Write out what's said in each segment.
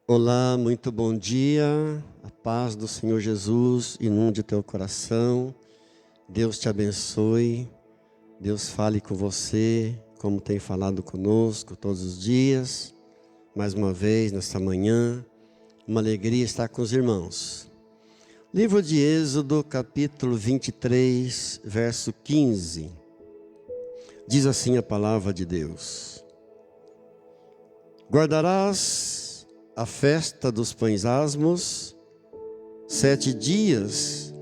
Olá, muito bom dia. A paz do Senhor Jesus inunde o teu coração. Deus te abençoe. Deus fale com você, como tem falado conosco todos os dias. Mais uma vez, nesta manhã, uma alegria estar com os irmãos. Livro de Êxodo, capítulo 23, verso 15. Diz assim a palavra de Deus: Guardarás a festa dos pães asmos, 7 dias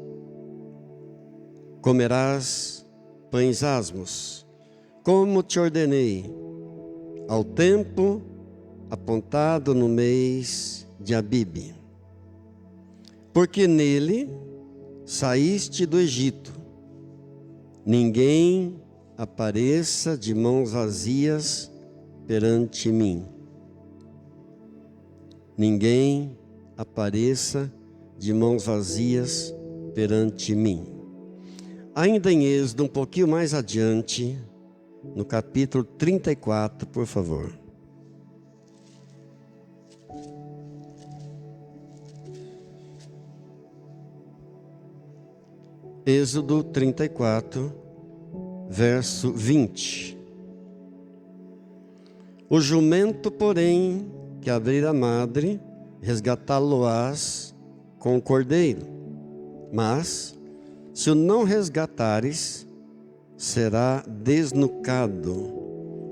comerás pães asmos, como te ordenei, ao tempo apontado no mês de Abibe. Porque nele saíste do Egito, ninguém apareça de mãos vazias perante mim. Ninguém apareça de mãos vazias perante mim. Ainda em Êxodo, um pouquinho mais adiante, no capítulo 34, por favor. Êxodo 34, verso 20. O jumento, porém, que abrir a madre, resgatá-lo-ás com o cordeiro. Mas, se o não resgatares, será desnucado.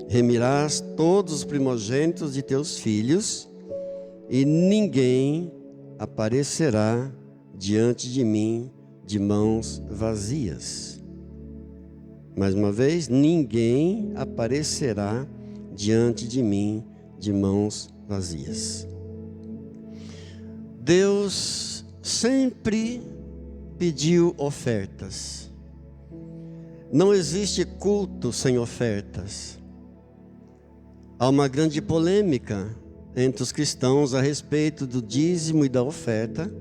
Remirás todos os primogênitos de teus filhos, e ninguém aparecerá diante de mim de mãos vazias. Mais uma vez, ninguém aparecerá diante de mim de mãos vazias. Deus sempre pediu ofertas. Não existe culto sem ofertas. Há uma grande polêmica entre os cristãos a respeito do dízimo e da oferta,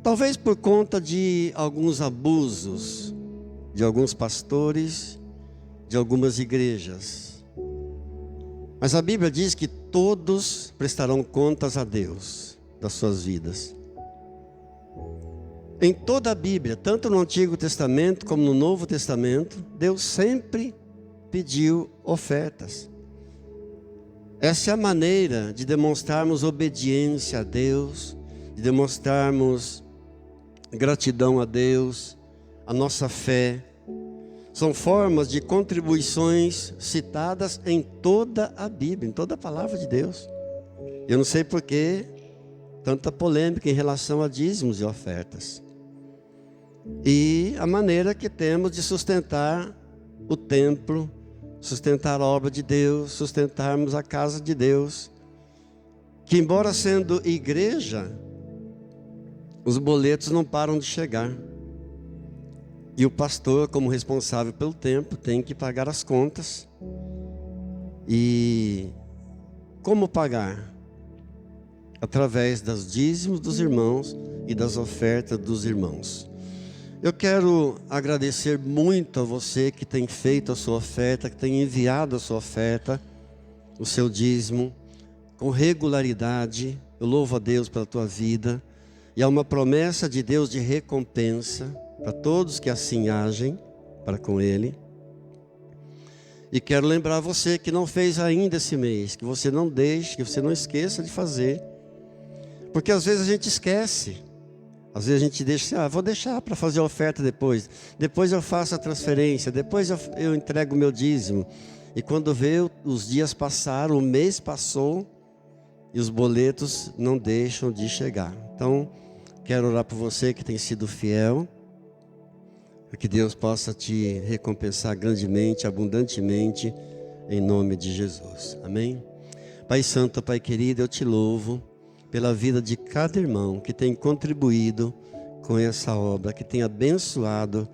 talvez por conta de alguns abusos de alguns pastores, de algumas igrejas. Mas a Bíblia diz que todos prestarão contas a Deus das suas vidas. Em toda a Bíblia, tanto no Antigo Testamento como no Novo Testamento, Deus sempre pediu ofertas. Essa é a maneira de demonstrarmos obediência a Deus, de demonstrarmos gratidão a Deus, a nossa fé. São formas de contribuições citadas em toda a Bíblia, em toda a palavra de Deus. Eu não sei por que tanta polêmica em relação a dízimos e ofertas. E a maneira que temos de sustentar o templo, sustentar a obra de Deus, sustentarmos a casa de Deus. Que embora sendo igreja, os boletos não param de chegar. E o pastor, como responsável pelo templo, tem que pagar as contas. E como pagar? Através dos dízimos dos irmãos e das ofertas dos irmãos. Eu quero agradecer muito a você que tem feito a sua oferta, que tem enviado a sua oferta, o seu dízimo, com regularidade. Eu louvo a Deus pela tua vida. E há uma promessa de Deus de recompensa para todos que assim agem para com Ele. E quero lembrar você que não fez ainda esse mês, que você não deixe, que você não esqueça de fazer. Porque às vezes a gente esquece. Às vezes a gente deixa, vou deixar para fazer a oferta depois. Depois eu faço a transferência, depois eu entrego o meu dízimo. E quando vê, os dias passaram, o mês passou e os boletos não deixam de chegar. Então, quero orar por você que tem sido fiel. Que Deus possa te recompensar grandemente, abundantemente, em nome de Jesus. Amém? Pai Santo, Pai querido, eu te louvo pela vida de cada irmão que tem contribuído com essa obra, que tem abençoado,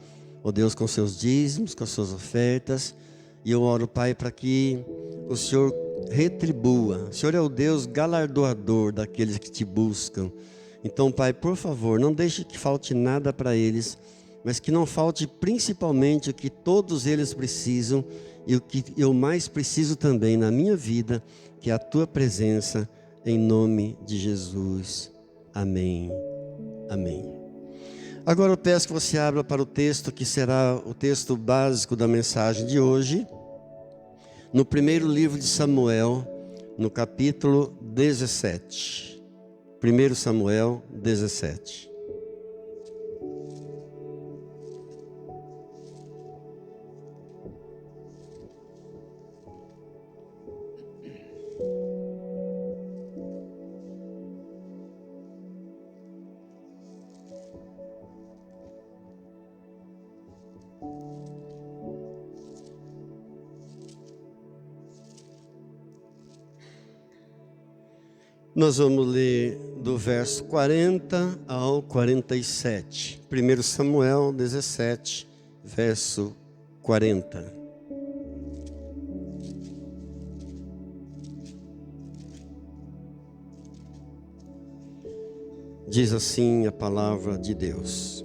ó Deus, com seus dízimos, com as suas ofertas. E eu oro, Pai, para que o Senhor retribua. O Senhor é o Deus galardoador daqueles que te buscam. Então, Pai, por favor, não deixe que falte nada para eles, mas que não falte principalmente o que todos eles precisam e o que eu mais preciso também na minha vida, que é a Tua presença, em nome de Jesus. Amém. Amém. Agora eu peço que você abra para o texto que será o texto básico da mensagem de hoje, no primeiro livro de Samuel, no capítulo 17. 1 Samuel 17. Nós vamos ler do verso 40 ao 47. 1 Samuel 17, verso 40. Diz assim a palavra de Deus.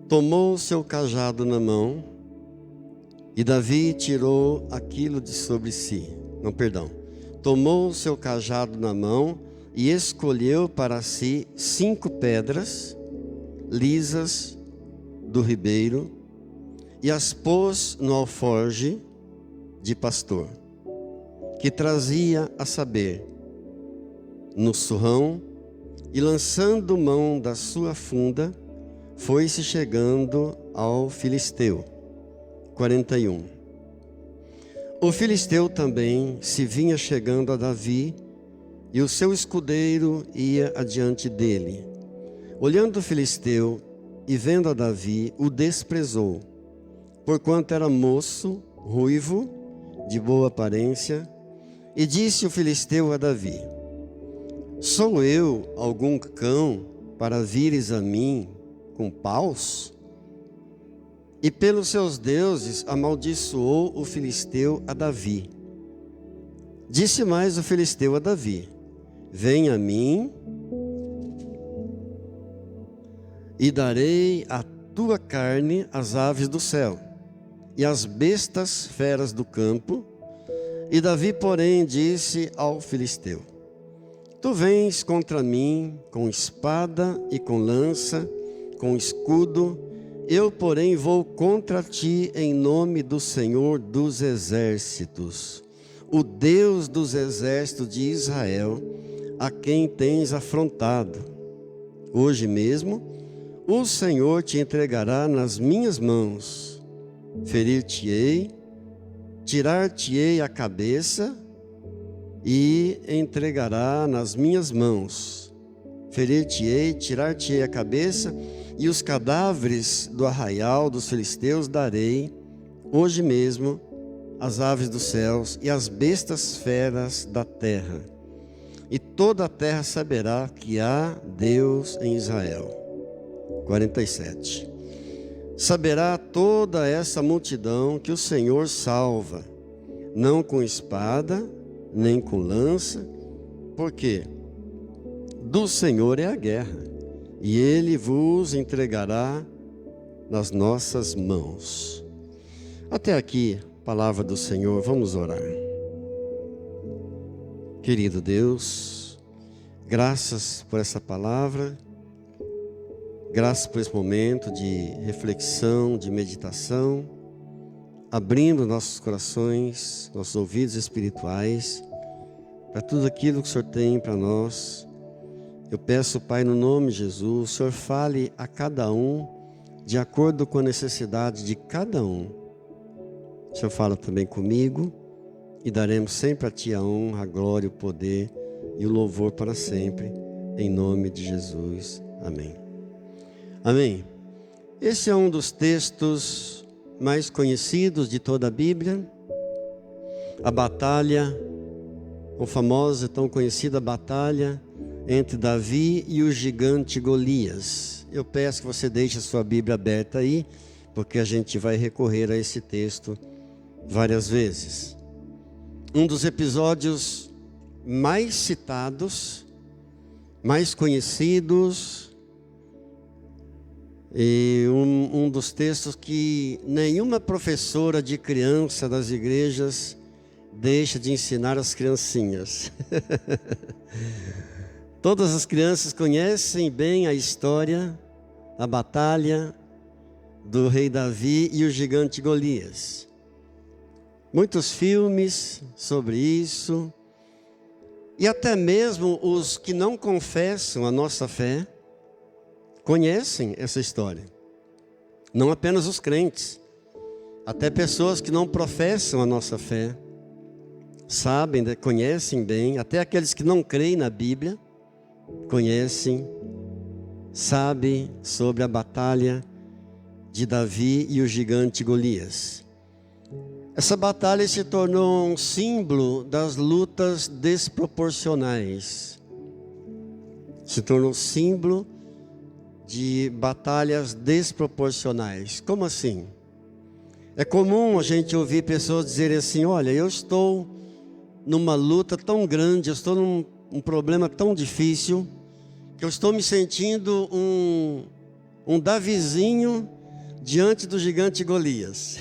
Tomou seu cajado na mão e Davi tirou aquilo de sobre si. Tomou seu cajado na mão e escolheu para si 5 pedras lisas do ribeiro e as pôs no alforje de pastor, que trazia a saber, no surrão, e lançando mão da sua funda, foi-se chegando ao filisteu. 41. O filisteu também se vinha chegando a Davi, e o seu escudeiro ia adiante dele. Olhando o filisteu e vendo a Davi, o desprezou, porquanto era moço, ruivo, de boa aparência, e disse o filisteu a Davi: Sou eu algum cão para vires a mim com paus? E pelos seus deuses amaldiçoou o filisteu a Davi. Disse mais o filisteu a Davi: Vem a mim, e darei a tua carne às aves do céu, e às bestas feras do campo. E Davi, porém, disse ao filisteu: Tu vens contra mim com espada e com lança, com escudo. Eu, porém, vou contra ti em nome do Senhor dos Exércitos, o Deus dos exércitos de Israel, a quem tens afrontado. Hoje mesmo, o Senhor te entregará nas minhas mãos. Ferir-te-ei, tirar-te-ei a cabeça e entregará nas minhas mãos. Ferir-te-ei, tirar-te-ei a cabeça, e os cadáveres do arraial dos filisteus darei, hoje mesmo, às aves dos céus e às bestas feras da terra. E toda a terra saberá que há Deus em Israel. 47. Saberá toda essa multidão que o Senhor salva, não com espada, nem com lança, porque do Senhor é a guerra, e Ele vos entregará nas nossas mãos. Até aqui, palavra do Senhor, vamos orar. Querido Deus, graças por essa palavra, graças por esse momento de reflexão, de meditação, abrindo nossos corações, nossos ouvidos espirituais, para tudo aquilo que o Senhor tem para nós. Eu peço, Pai, no nome de Jesus, o Senhor fale a cada um de acordo com a necessidade de cada um. O Senhor fala também comigo e daremos sempre a Ti a honra, a glória, o poder e o louvor para sempre, em nome de Jesus. Amém. Amém. Esse é um dos textos mais conhecidos de toda a Bíblia, a batalha, a famosa e tão conhecida batalha entre Davi e o gigante Golias. Eu peço que você deixe a sua Bíblia aberta aí, porque a gente vai recorrer a esse texto várias vezes. Um dos episódios mais citados, mais conhecidos, e um dos textos que nenhuma professora de criança das igrejas deixa de ensinar as criancinhas. Todas as crianças conhecem bem a história, a batalha do rei Davi e o gigante Golias. Muitos filmes sobre isso, e até mesmo os que não confessam a nossa fé, conhecem essa história. Não apenas os crentes, até pessoas que não professam a nossa fé, sabem, conhecem bem, até aqueles que não creem na Bíblia, conhecem, sabem sobre a batalha de Davi e o gigante Golias. Essa batalha se tornou um símbolo das lutas desproporcionais. Se tornou símbolo de batalhas desproporcionais. Como assim? É comum a gente ouvir pessoas dizerem assim: olha, eu estou numa luta tão grande, eu estou num problema tão difícil, que eu estou me sentindo um Davizinho diante do gigante Golias.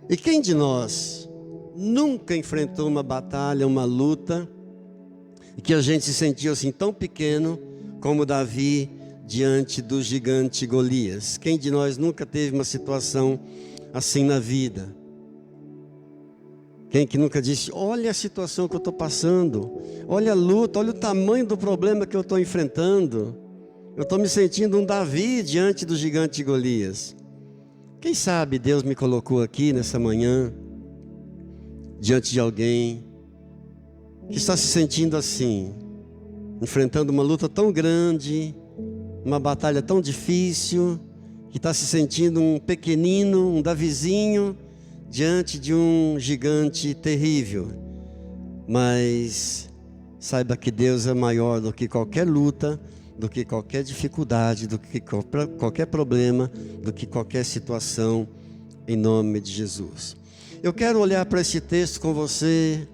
E quem de nós nunca enfrentou uma batalha, uma luta, e que a gente se sentiu assim tão pequeno como Davi diante do gigante Golias? Quem de nós nunca teve uma situação assim na vida? Quem que nunca disse: olha a situação que eu estou passando, olha a luta, olha o tamanho do problema que eu estou enfrentando, eu estou me sentindo um Davi diante do gigante Golias. Quem sabe Deus me colocou aqui nessa manhã, diante de alguém que está se sentindo assim, enfrentando uma luta tão grande, uma batalha tão difícil, que está se sentindo um pequenino, um Davizinho, diante de um gigante terrível. Mas saiba que Deus é maior do que qualquer luta, do que qualquer dificuldade, do que qualquer problema, do que qualquer situação, em nome de Jesus. Eu quero olhar para esse texto com você,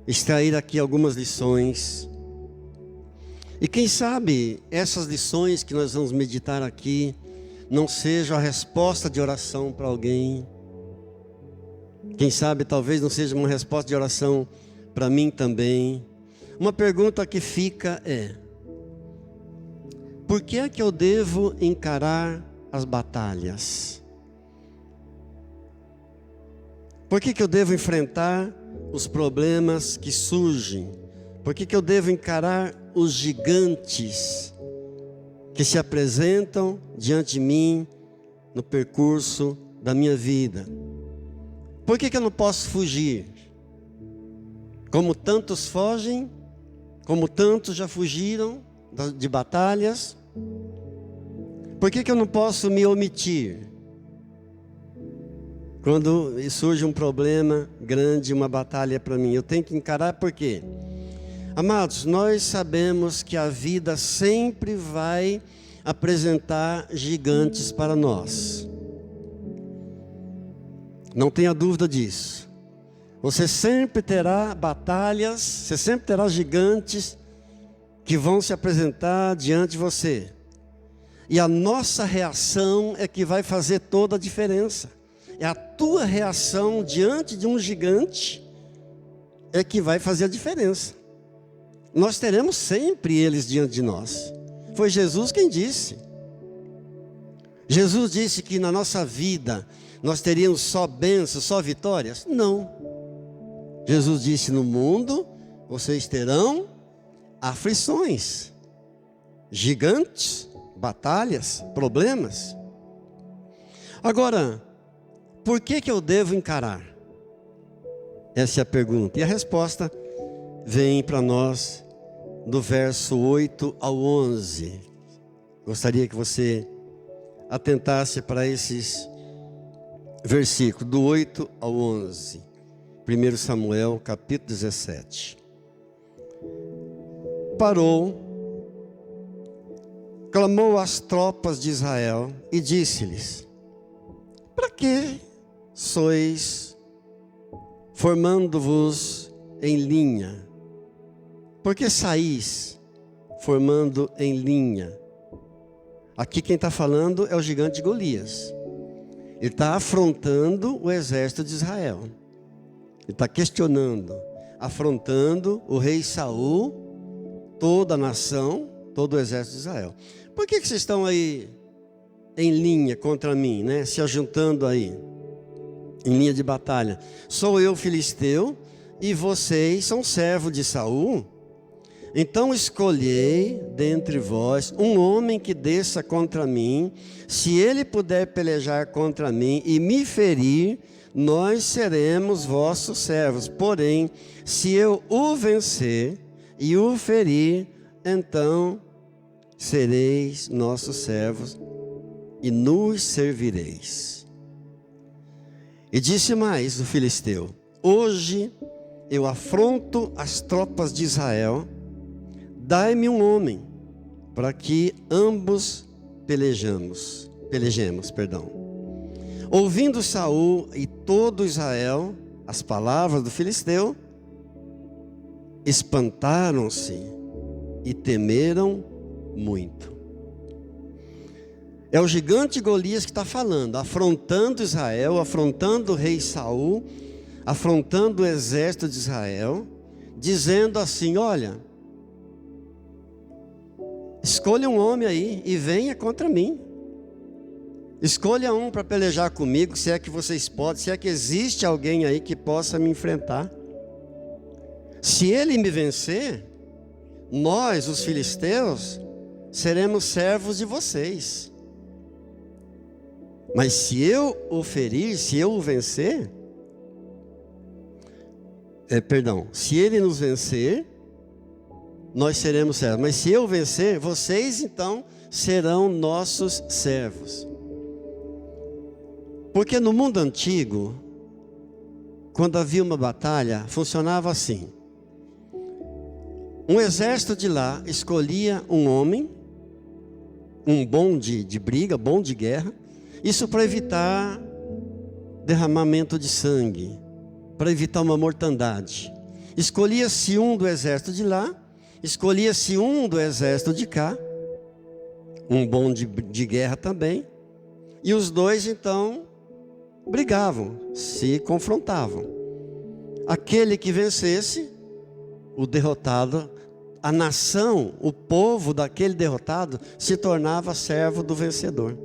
extrair aqui algumas lições. E quem sabe essas lições que nós vamos meditar aqui não sejam a resposta de oração para alguém. Quem sabe talvez não seja uma resposta de oração para mim também. Uma pergunta que fica é: por que é que eu devo encarar as batalhas? Por que que eu devo enfrentar os problemas que surgem? Por que que eu devo encarar os gigantes que se apresentam diante de mim no percurso da minha vida? Por que que eu não posso fugir? Como tantos fogem, como tantos já fugiram de batalhas. Por que que eu não posso me omitir quando surge um problema grande, uma batalha para mim? Eu tenho que encarar. Por quê? Amados, nós sabemos que a vida sempre vai apresentar gigantes para nós. Não tenha dúvida disso. Você sempre terá batalhas, você sempre terá gigantes que vão se apresentar diante de você. E a nossa reação é que vai fazer toda a diferença. É a tua reação diante de um gigante é que vai fazer a diferença. Nós teremos sempre eles diante de nós. Foi Jesus quem disse. Jesus disse que na nossa vida nós teríamos só bênçãos, só vitórias? Não. Jesus disse: no mundo vocês terão aflições, gigantes, batalhas, problemas. Agora, por que que eu devo encarar? Essa é a pergunta. E a resposta vem para nós do verso 8 ao 11. Gostaria que você atentasse para esses versículos, do 8 ao 11. 1 Samuel, capítulo 17. Parou, clamou às tropas de Israel e disse-lhes: para que sois formando-vos em linha? Por que saís formando em linha? Aqui quem está falando é o gigante Golias. Ele está afrontando o exército de Israel. Ele está questionando, afrontando o rei Saul, toda a nação, todo o exército de Israel. Por que vocês estão aí em linha contra mim, né? Se ajuntando aí, em linha de batalha? Sou eu filisteu e vocês são servos de Saul? Então escolhei dentre vós um homem que desça contra mim. Se ele puder pelejar contra mim e me ferir, nós seremos vossos servos. Porém, se eu o vencer e o ferir, então sereis nossos servos e nos servireis. E disse mais o filisteu: hoje eu afronto as tropas de Israel. Dai-me um homem, para que ambos pelejemos. Ouvindo Saul e todo Israel as palavras do filisteu, espantaram-se e temeram muito. É o gigante Golias que está falando, afrontando Israel, afrontando o rei Saul, afrontando o exército de Israel, dizendo assim: olha, escolha um homem aí e venha contra mim. Escolha um para pelejar comigo, se é que vocês podem, se é que existe alguém aí que possa me enfrentar. Se ele me vencer, nós, os filisteus, seremos servos de vocês. Mas se eu o ferir, se eu o vencer, se ele nos vencer, nós seremos servos. Mas se eu vencer, vocês então serão nossos servos. Porque no mundo antigo, quando havia uma batalha, funcionava assim. Um exército de lá escolhia um homem, um bom de briga, bom de guerra. Isso para evitar derramamento de sangue, para evitar uma mortandade. Escolhia-se um do exército de lá, escolhia-se um do exército de cá, um bom de guerra também, e os dois então brigavam, se confrontavam. Aquele que vencesse, o derrotado, a nação, o povo daquele derrotado, se tornava servo do vencedor.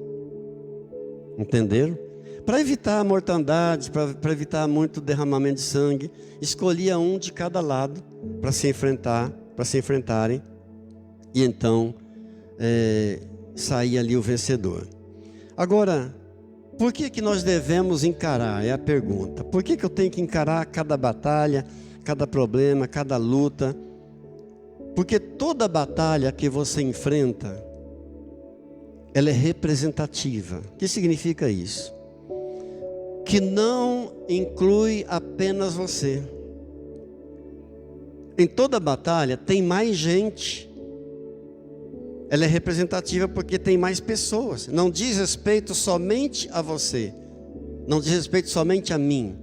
Entenderam? Para evitar a mortandade, para evitar muito derramamento de sangue, escolhia um de cada lado para se enfrentarem, e então saía ali o vencedor. Agora, por que nós devemos encarar? É a pergunta. Por que eu tenho que encarar cada batalha, cada problema, cada luta? Porque toda batalha que você enfrenta, ela é representativa. O que significa isso? Que não inclui apenas você. Em toda batalha tem mais gente. Ela é representativa porque tem mais pessoas. Não diz respeito somente a você. Não diz respeito somente a mim.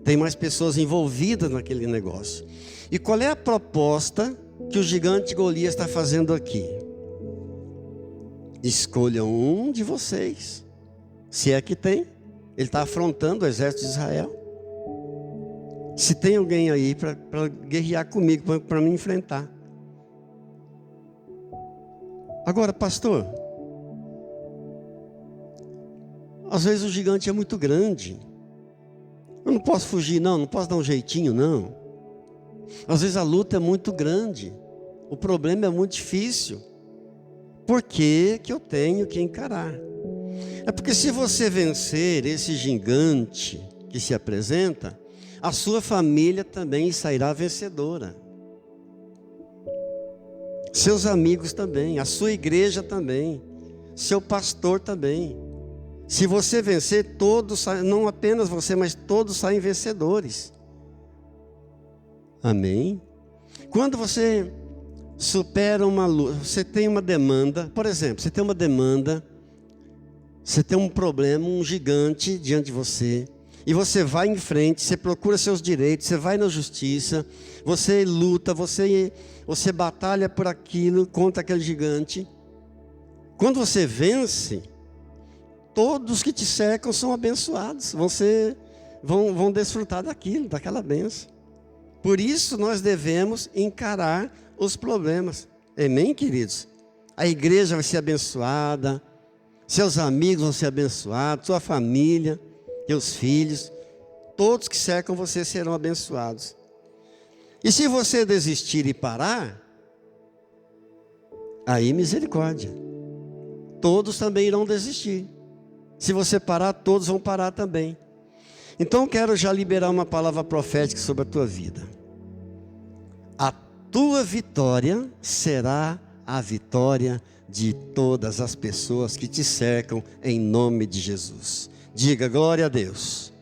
Tem mais pessoas envolvidas naquele negócio. E qual é a proposta que o gigante Golias está fazendo aqui? Escolham um de vocês. Se é que tem. Ele está afrontando o exército de Israel. Se tem alguém aí para guerrear comigo, para me enfrentar. Agora, pastor, às vezes o gigante é muito grande. Eu não posso fugir, não posso dar um jeitinho, não. Às vezes a luta é muito grande. O problema é muito difícil. Por que eu tenho que encarar? É porque se você vencer esse gigante que se apresenta, a sua família também sairá vencedora. Seus amigos também, a sua igreja também, seu pastor também. Se você vencer, todos saem, não apenas você, mas todos saem vencedores. Amém? Quando você supera uma luta, você tem uma demanda, por exemplo, você tem uma demanda, você tem um problema, um gigante diante de você, e você vai em frente, você procura seus direitos, você vai na justiça, você luta, você batalha por aquilo, contra aquele gigante. Quando você vence, todos que te cercam são abençoados, vão desfrutar daquela bênção. Por isso nós devemos encarar os problemas. Amém, queridos? A igreja vai ser abençoada, seus amigos vão ser abençoados, sua família, teus filhos, todos que cercam você serão abençoados. E se você desistir e parar, aí misericórdia. Todos também irão desistir. Se você parar, todos vão parar também. Então quero já liberar uma palavra profética sobre a tua vida. A tua vitória será a vitória de todas as pessoas que te cercam, em nome de Jesus. Diga glória a Deus.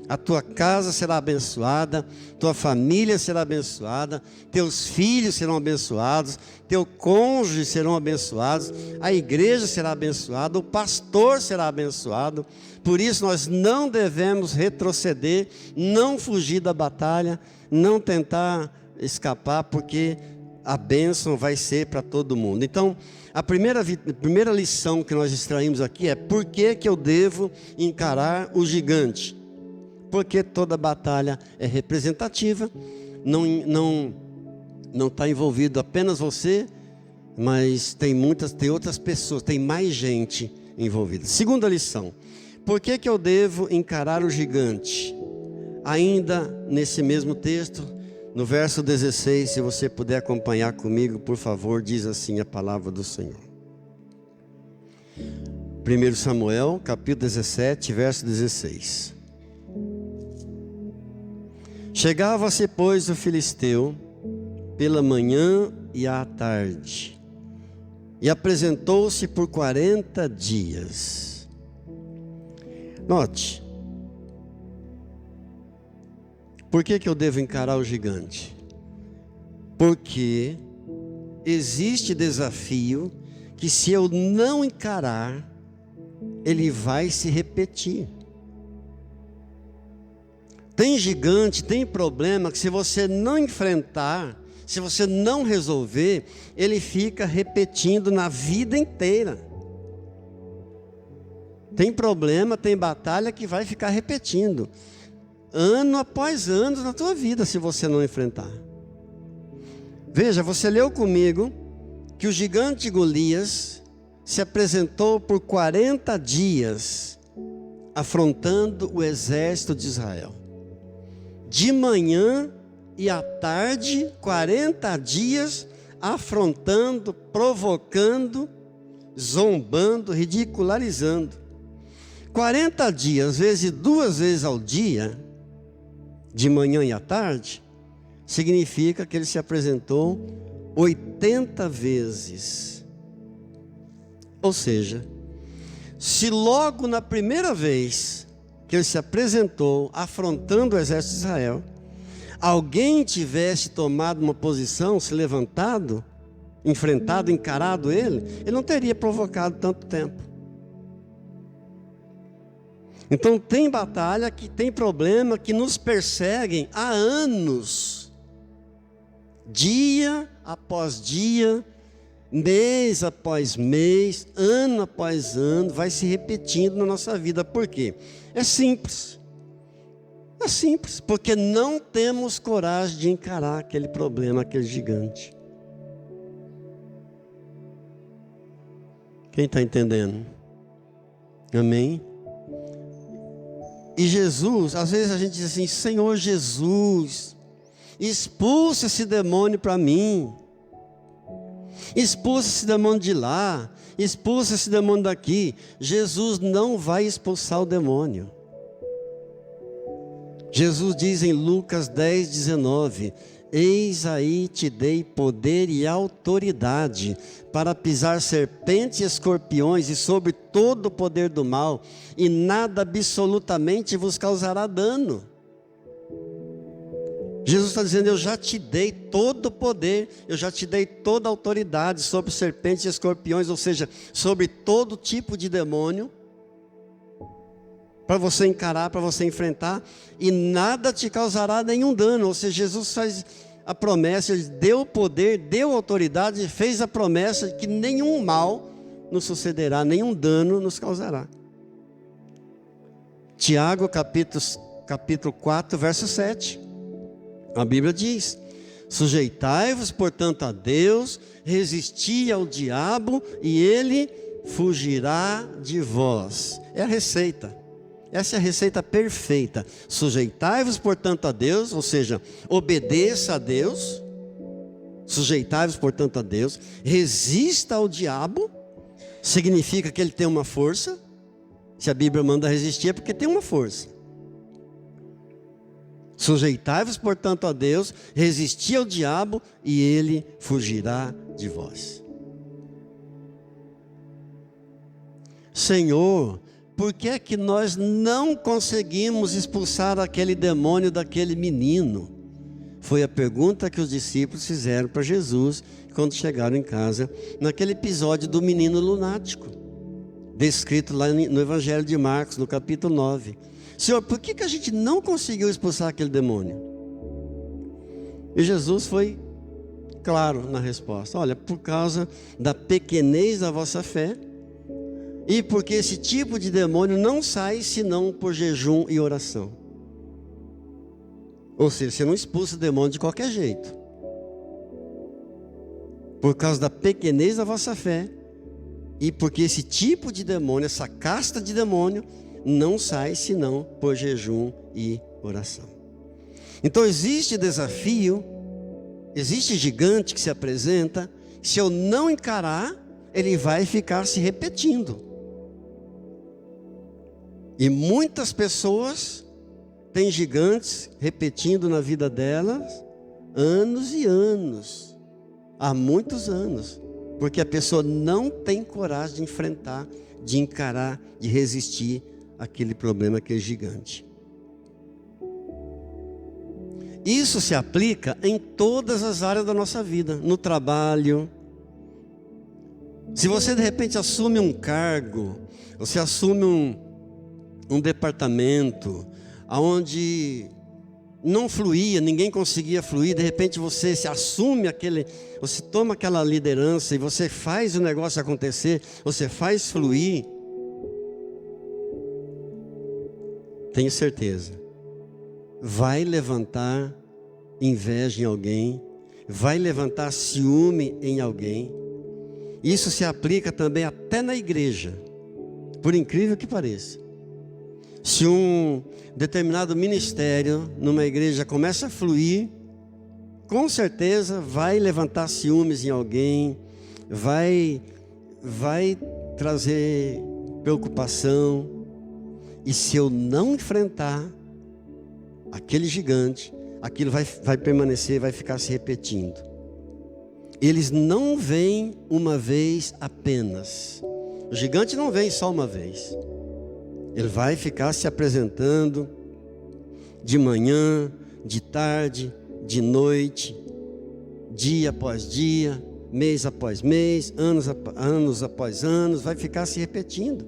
A tua casa será abençoada, tua família será abençoada, teus filhos serão abençoados, teu cônjuge serão abençoados, a igreja será abençoada, o pastor será abençoado. Por isso nós não devemos retroceder, não fugir da batalha, não tentar escapar, porque a bênção vai ser para todo mundo. Então, a primeira lição que nós extraímos aqui é: por que eu devo encarar o gigante? Porque toda batalha é representativa, não está envolvido apenas você, mas tem outras pessoas, tem mais gente envolvida. Segunda lição: por que eu devo encarar o gigante? Ainda nesse mesmo texto, no verso 16, se você puder acompanhar comigo, por favor, diz assim a palavra do Senhor. 1 Samuel, capítulo 17, verso 16. Chegava-se, pois, o filisteu pela manhã e à tarde, e apresentou-se por 40 dias. Note, por que eu devo encarar o gigante? Porque existe desafio que, se eu não encarar, ele vai se repetir. Tem gigante, tem problema que, se você não enfrentar, se você não resolver, ele fica repetindo na vida inteira. Tem problema, tem batalha que vai ficar repetindo, ano após ano na tua vida, se você não enfrentar. Veja, você leu comigo que o gigante Golias se apresentou por 40 dias, afrontando o exército de Israel. De manhã e à tarde, 40 dias, afrontando, provocando, zombando, ridicularizando. 40 dias, vezes 2 vezes ao dia, de manhã e à tarde, significa que ele se apresentou 80 vezes. Ou seja, se logo na primeira vez que ele se apresentou afrontando o exército de Israel, alguém tivesse tomado uma posição, se levantado, enfrentado, encarado ele não teria provocado tanto tempo. Então tem batalha, que tem problema, que nos perseguem há anos, dia após dia, mês após mês, ano após ano, vai se repetindo na nossa vida. Por quê? É simples, porque não temos coragem de encarar aquele problema, aquele gigante. Quem está entendendo? Amém? E Jesus, às vezes a gente diz assim: Senhor Jesus, expulsa esse demônio para mim, expulsa esse demônio de lá, expulsa esse demônio daqui. Jesus não vai expulsar o demônio. Jesus diz em Lucas 10:19: eis aí te dei poder e autoridade para pisar serpentes e escorpiões e sobre todo o poder do mal, e nada absolutamente vos causará dano. Jesus está dizendo: eu já te dei todo o poder, eu já te dei toda a autoridade sobre serpentes e escorpiões, ou seja, sobre todo tipo de demônio, para você encarar, para você enfrentar, e nada te causará nenhum dano. Ou seja, Jesus faz a promessa, ele deu o poder, deu a autoridade, fez a promessa de que nenhum mal nos sucederá, nenhum dano nos causará. Tiago, capítulo 4, verso 7. A Bíblia diz: sujeitai-vos, portanto, a Deus, resisti ao diabo e ele fugirá de vós. É a receita. Essa é a receita perfeita. Sujeitai-vos, portanto, a Deus, ou seja, obedeça a Deus. Sujeitai-vos, portanto, a Deus. Resista ao diabo. Significa que ele tem uma força. Se a Bíblia manda resistir é porque tem uma força. Sujeitai-vos, portanto, a Deus, resisti ao diabo e ele fugirá de vós. Senhor, por que é que nós não conseguimos expulsar aquele demônio daquele menino? Foi a pergunta que os discípulos fizeram para Jesus quando chegaram em casa, naquele episódio do menino lunático, descrito lá no Evangelho de Marcos, no capítulo 9. Senhor, por que a gente não conseguiu expulsar aquele demônio? E Jesus foi claro na resposta: olha, por causa da pequenez da vossa fé, e porque esse tipo de demônio não sai senão por jejum e oração. Ou seja, você não expulsa o demônio de qualquer jeito. Por causa da pequenez da vossa fé, e porque esse tipo de demônio, essa casta de demônio, não sai senão por jejum e oração. Então existe desafio, existe gigante que se apresenta. Se eu não encarar, ele vai ficar se repetindo. E muitas pessoas têm gigantes repetindo na vida delas anos e anos, há muitos anos, porque a pessoa não tem coragem de enfrentar, de encarar, de resistir àquele problema, aquele gigante. Isso se aplica em todas as áreas da nossa vida, no trabalho. Se você de repente assume um cargo, você assume um departamento onde não fluía, ninguém conseguia fluir, de repente você se assume você toma aquela liderança e você faz o negócio acontecer, você faz fluir. Tenho certeza, vai levantar inveja em alguém, vai levantar ciúme em alguém. Isso se aplica também até na igreja, por incrível que pareça. Se um determinado ministério numa igreja começa a fluir, com certeza vai levantar ciúmes em alguém, vai trazer preocupação. E se eu não enfrentar aquele gigante, aquilo vai permanecer, vai ficar se repetindo. Eles não vêm uma vez apenas. O gigante não vem só uma vez. Ele vai ficar se apresentando de manhã, de tarde, de noite, dia após dia, mês após mês, anos após anos, vai ficar se repetindo,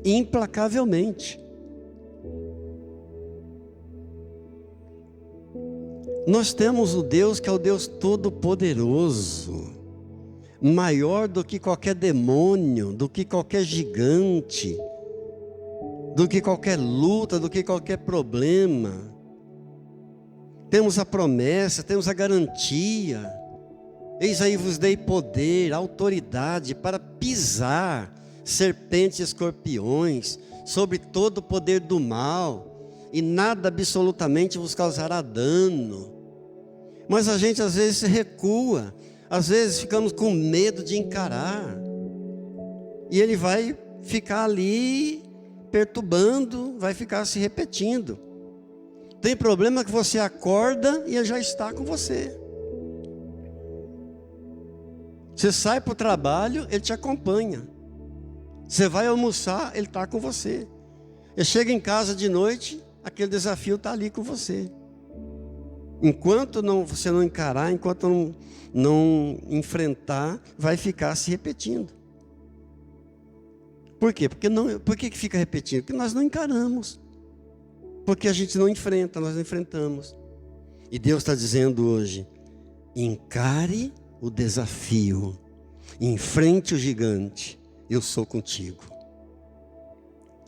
implacavelmente. Nós temos o Deus que é o Deus Todo-Poderoso, maior do que qualquer demônio, do que qualquer gigante, do que qualquer luta, do que qualquer problema. Temos a promessa, temos a garantia. Eis aí vos dei poder, autoridade para pisar serpentes e escorpiões, sobre todo o poder do mal, e nada absolutamente vos causará dano. Mas a gente às vezes se recua, às vezes ficamos com medo de encarar, e ele vai ficar ali perturbando, vai ficar se repetindo. Tem problema que você acorda e ele já está com você. Você sai para o trabalho, ele te acompanha. Você vai almoçar, ele está com você. Ele chega em casa de noite, aquele desafio está ali com você. Enquanto você não encarar, enquanto não enfrentar, vai ficar se repetindo. Por quê? Por que fica repetindo? Porque nós não encaramos. Porque a gente não enfrenta, nós não enfrentamos. E Deus está dizendo hoje: encare o desafio, enfrente o gigante, eu sou contigo.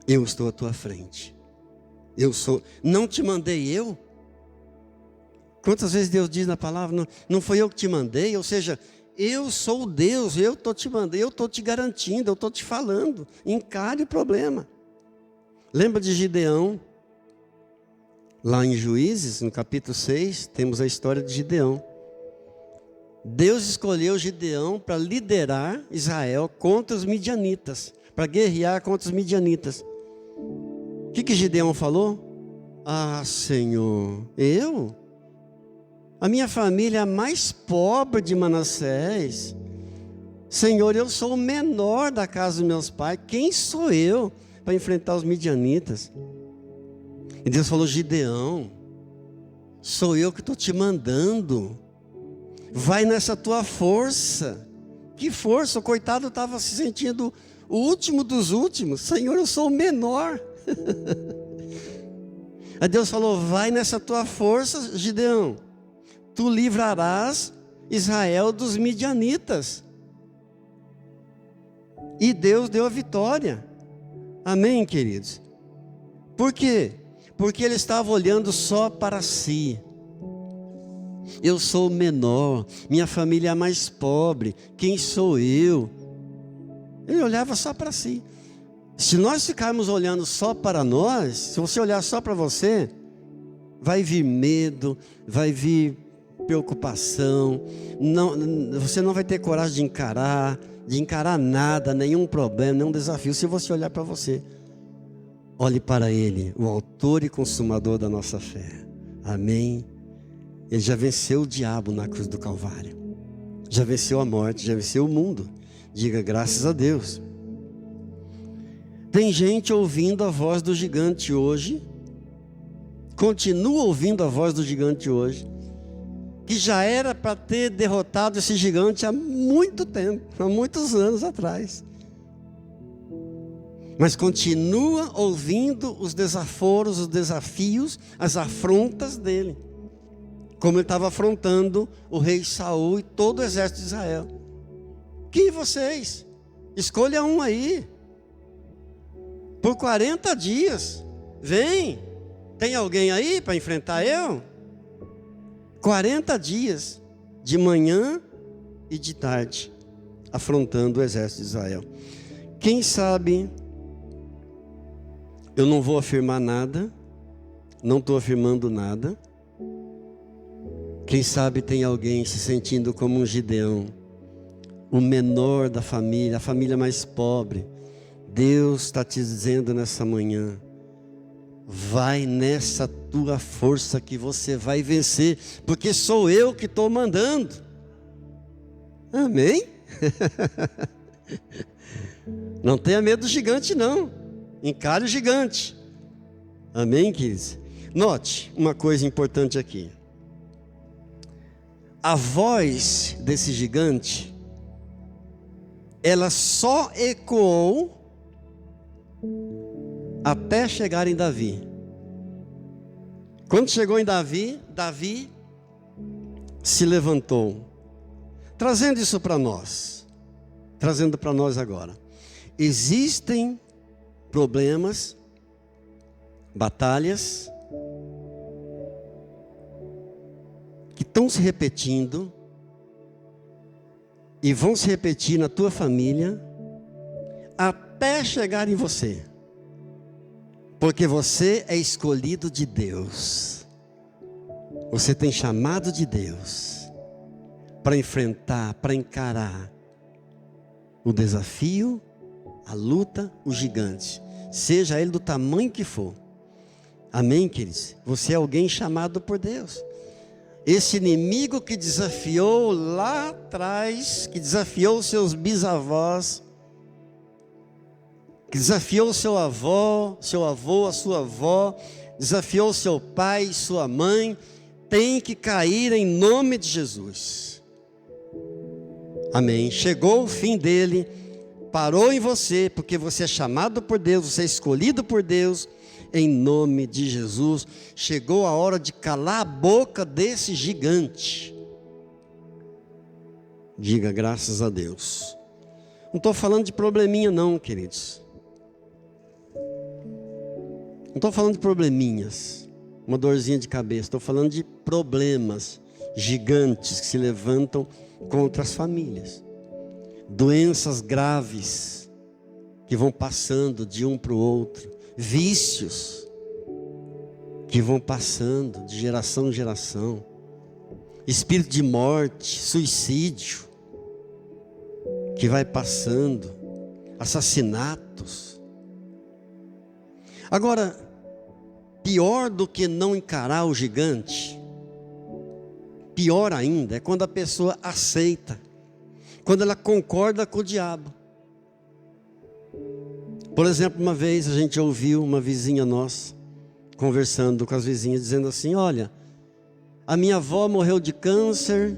Eu estou à tua frente. Eu sou, não te mandei eu? Quantas vezes Deus diz na palavra, não foi eu que te mandei? Ou seja, eu sou Deus, eu estou te mandando, eu estou te garantindo, eu estou te falando. Encare o problema. Lembra de Gideão? Lá em Juízes, no capítulo 6, temos a história de Gideão. Deus escolheu Gideão para liderar Israel contra os midianitas, para guerrear contra os midianitas. O que Gideão falou? Ah, Senhor, eu? A minha família é a mais pobre de Manassés. Senhor, eu sou o menor da casa dos meus pais. Quem sou eu para enfrentar os midianitas? E Deus falou: Gideão, sou eu que estou te mandando. Vai nessa tua força. Que força? O coitado estava se sentindo o último dos últimos. Senhor, eu sou o menor. Aí Deus falou: vai nessa tua força, Gideão. Tu livrarás Israel dos midianitas. E Deus deu a vitória. Amém, queridos? Por quê? Porque ele estava olhando só para si. Eu sou o menor, minha família é a mais pobre, quem sou eu? Ele olhava só para si. Se nós ficarmos olhando só para nós, se você olhar só para você, vai vir medo, vai vir preocupação, você não vai ter coragem de encarar nada, nenhum problema, nenhum desafio, se você olhar para você. Olhe para Ele, o autor e consumador da nossa fé. Amém? Ele já venceu o diabo na cruz do Calvário. Já venceu a morte, já venceu o mundo. Diga graças a Deus. Tem gente ouvindo a voz do gigante hoje. Continua ouvindo a voz do gigante hoje. Que já era para ter derrotado esse gigante há muito tempo, há muitos anos atrás. Mas continua ouvindo os desaforos, os desafios, as afrontas dele. Como ele estava afrontando o rei Saul e todo o exército de Israel. Que vocês? Escolha um aí. Por 40 dias. Vem. Tem alguém aí para enfrentar eu? 40 dias. De manhã e de tarde. Afrontando o exército de Israel. Quem sabe... Eu não vou afirmar nada, não estou afirmando nada. Quem sabe tem alguém se sentindo como um Gideão, o menor da família, a família mais pobre. Deus está te dizendo nessa manhã: vai nessa tua força que você vai vencer, porque sou eu que estou mandando. Amém? Não tenha medo do gigante, não. Encare o gigante. Amém, queridos? Note uma coisa importante aqui. A voz desse gigante, ela só ecoou até chegar em Davi. Quando chegou em Davi, Davi se levantou. Trazendo isso para nós. Trazendo para nós agora. Existem problemas, batalhas que estão se repetindo e vão se repetir na tua família até chegar em você, porque você é escolhido de Deus, você tem chamado de Deus para enfrentar, para encarar o desafio, a luta, o gigante, seja ele do tamanho que for. Amém, queridos? Você é alguém chamado por Deus. Esse inimigo que desafiou lá atrás, que desafiou seus bisavós, que desafiou seu avô, a sua avó, desafiou seu pai, sua mãe, tem que cair em nome de Jesus. Amém. Chegou o fim dele. Parou em você, porque você é chamado por Deus, você é escolhido por Deus, em nome de Jesus. Chegou a hora de calar a boca desse gigante. Diga graças a Deus. Não estou falando de probleminha não, queridos. Não estou falando de probleminhas, uma dorzinha de cabeça. Estou falando de problemas gigantes que se levantam contra as famílias. Doenças graves que vão passando de um para o outro. Vícios que vão passando de geração em geração. Espírito de morte, suicídio que vai passando. Assassinatos. Agora, pior do que não encarar o gigante, pior ainda é quando a pessoa aceita, quando ela concorda com o diabo. Por exemplo, uma vez a gente ouviu uma vizinha nossa conversando com as vizinhas, dizendo assim: olha, a minha avó morreu de câncer,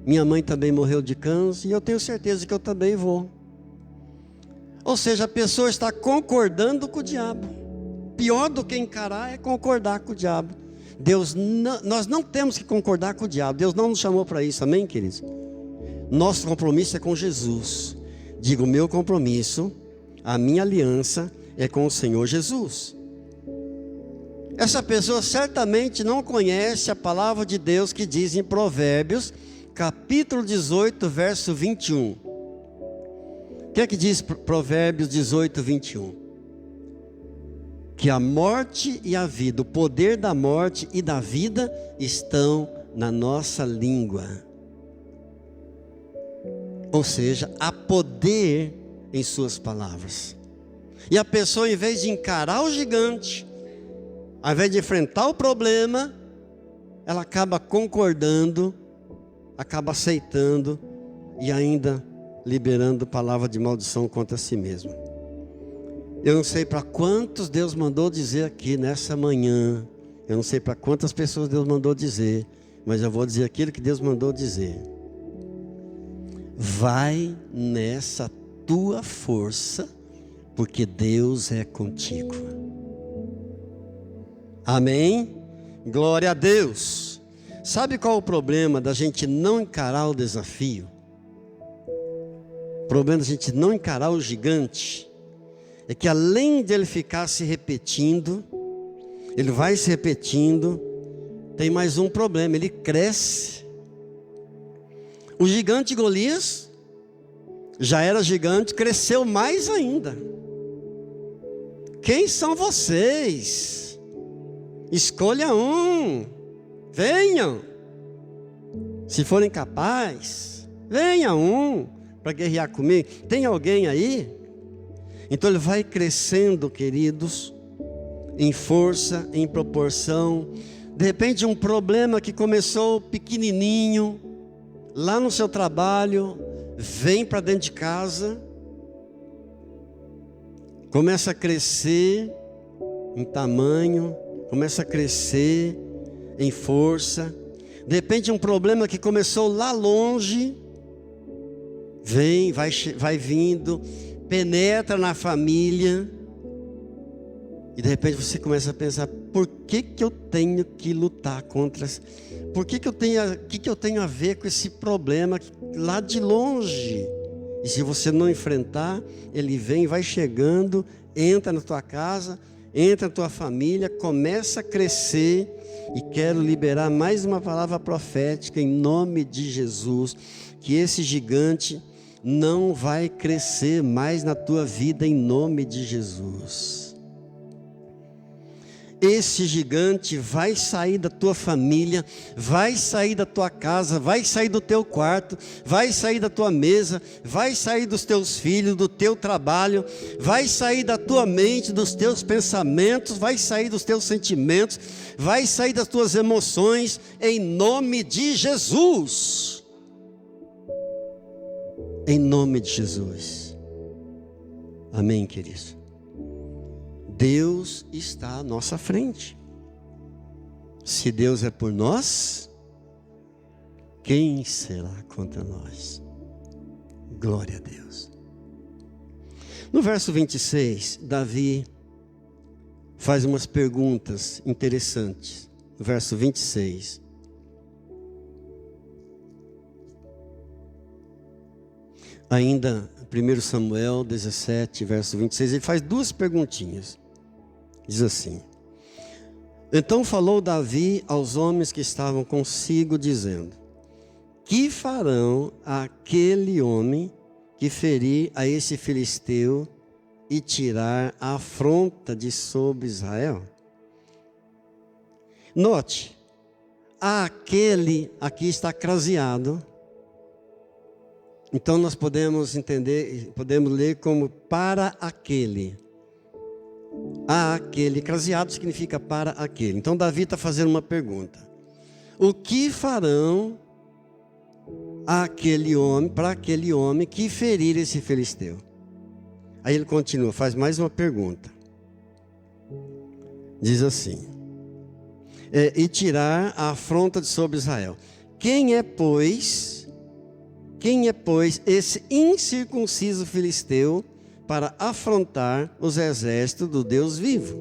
minha mãe também morreu de câncer, e eu tenho certeza que eu também vou. Ou seja, a pessoa está concordando com o diabo. Pior do que encarar é concordar com o diabo. Nós não temos que concordar com o diabo. Deus não nos chamou para isso, amém, queridos? Nosso compromisso é com Jesus. Digo, o meu compromisso, a minha aliança é com o Senhor Jesus. Essa pessoa certamente não conhece a palavra de Deus que diz em Provérbios, capítulo 18, verso 21. O que é que diz Provérbios 18, 21? Que a morte e a vida, o poder da morte e da vida estão na nossa língua. Ou seja, há poder em suas palavras. E a pessoa, em vez de encarar o gigante, ao invés de enfrentar o problema, ela acaba concordando, acaba aceitando e ainda liberando palavra de maldição contra si mesmo. Eu não sei para quantos Deus mandou dizer aqui nessa manhã. Eu não sei para quantas pessoas Deus mandou dizer, mas eu vou dizer aquilo que Deus mandou dizer. Vai nessa tua força, porque Deus é contigo. Amém? Glória a Deus. Sabe qual é o problema da gente não encarar o desafio? O problema da gente não encarar o gigante é que, além de ele ficar se repetindo, ele vai se repetindo, tem mais um problema, ele cresce. O gigante Golias já era gigante, cresceu mais ainda. Quem são vocês? Escolha um, venham. Se forem capazes, venha um para guerrear comigo. Tem alguém aí? Então ele vai crescendo, queridos, em força, em proporção. De repente um problema que começou pequenininho, lá no seu trabalho, vem para dentro de casa, começa a crescer em tamanho, começa a crescer em força. De repente um problema que começou lá longe, vem, vai vindo, penetra na família. E de repente você começa a pensar: por que eu tenho que lutar contra? O que eu tenho a ver com esse problema lá de longe? E se você não enfrentar, ele vem, vai chegando, entra na tua casa, entra na tua família, começa a crescer. E quero liberar mais uma palavra profética em nome de Jesus, que esse gigante não vai crescer mais na tua vida em nome de Jesus. Esse gigante vai sair da tua família, vai sair da tua casa, vai sair do teu quarto, vai sair da tua mesa, vai sair dos teus filhos, do teu trabalho, vai sair da tua mente, dos teus pensamentos, vai sair dos teus sentimentos, vai sair das tuas emoções, em nome de Jesus. Em nome de Jesus. Amém, queridos? Deus está à nossa frente. Se Deus é por nós, quem será contra nós? Glória a Deus. No verso 26, Davi faz umas perguntas interessantes. No verso 26. Ainda 1 Samuel 17, verso 26, ele faz duas perguntinhas. Diz assim: então falou Davi aos homens que estavam consigo, dizendo: que farão aquele homem que ferir a esse filisteu e tirar a afronta de sobre Israel? Note, aquele aqui está craseado. Então nós podemos entender, podemos ler como para aquele. Aquele, craseado significa para aquele. Então Davi está fazendo uma pergunta: o que farão aquele homem, para aquele homem que ferir esse filisteu? Aí ele continua, faz mais uma pergunta. Diz assim: e tirar a afronta de sobre Israel. Quem é, pois, esse incircunciso filisteu para afrontar os exércitos do Deus vivo?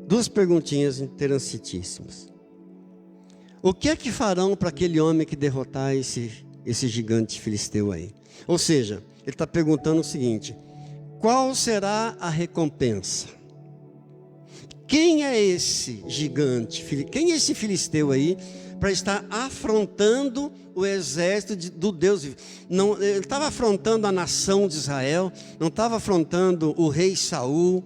Duas perguntinhas interessantíssimas. O que é que farão para aquele homem que derrotar esse gigante filisteu aí? Ou seja, ele está perguntando o seguinte: qual será a recompensa? Quem é esse gigante? Quem é esse filisteu aí para estar afrontando o exército do Deus vivo? Não, ele estava afrontando a nação de Israel, não estava afrontando o rei Saul,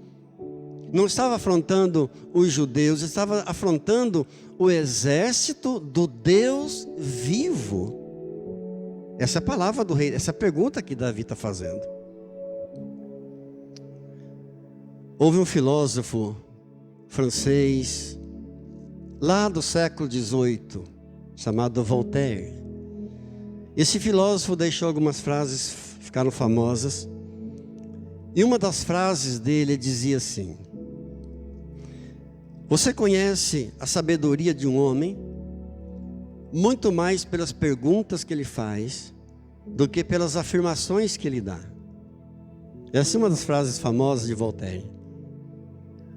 não estava afrontando os judeus, estava afrontando o exército do Deus vivo. Essa é a palavra do rei, essa pergunta que Davi está fazendo. Houve um filósofo francês, lá do século XVIII, chamado Voltaire. Esse filósofo deixou algumas frases, ficaram famosas. E uma das frases dele dizia assim: você conhece a sabedoria de um homem muito mais pelas perguntas que ele faz do que pelas afirmações que ele dá. Essa é uma das frases famosas de Voltaire.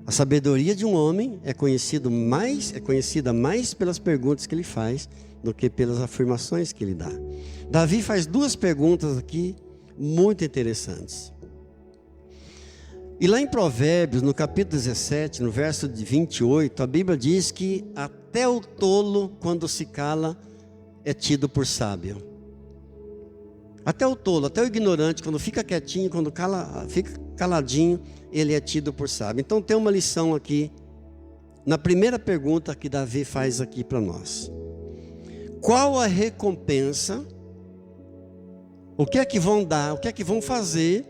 A sabedoria de um homem é conhecida mais pelas perguntas que ele faz do que pelas afirmações que ele dá. Davi faz duas perguntas aqui muito interessantes. E lá em Provérbios, no capítulo 17, no verso de 28, a Bíblia diz que até o tolo, quando se cala, é tido por sábio. Até o tolo, até o ignorante, quando fica quietinho, quando fica caladinho, ele é tido por sábio. Então tem uma lição aqui, na primeira pergunta que Davi faz aqui para nós. Qual a recompensa? O que é que vão dar? O que é que vão fazer